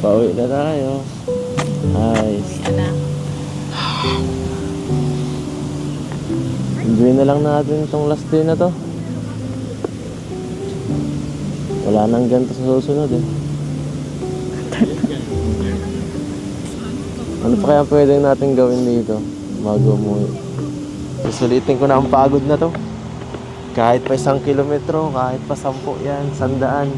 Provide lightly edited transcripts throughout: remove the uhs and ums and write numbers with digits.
Pauwi na tayo. Nice. Enjoy na lang natin itong last day na to. Wala nang ganito sa susunod eh. Ano pa kaya pwedeng natin gawin dito bago umuwi? Susulitin ko na ang pagod na to. Kahit pa 1 kilometro, kahit pa 10 yan, 100.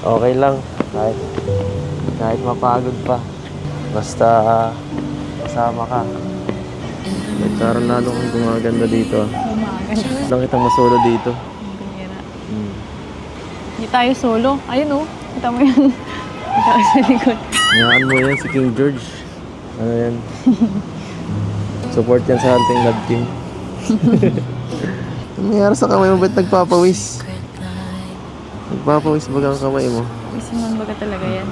Okay lang, kahit mapagod pa. Basta kasama ka. Nagkaroon lalo kang gumaganda dito. Gumaganda. Lang kitang masolo dito. Hindi tayo solo. Ayun oh. Kita mo yan. Kita ko sa likod. Ngayaan mo yan si King George. Ano yan? Support yan sa hunting lab team. Ano nangyari sa kamay mo? Ba't nagpapawis? Nagpapawis baga ang kamay mo? Isiman baga talaga yan.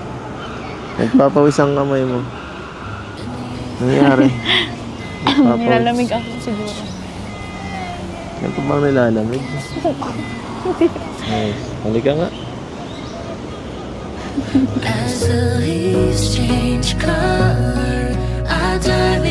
Nagpapawis ang kamay mo. Ano nangyari? Nilalamig ako siguro. Ano pa bang nilalamig? Nice. Halika nga. As the leaves change color, I dive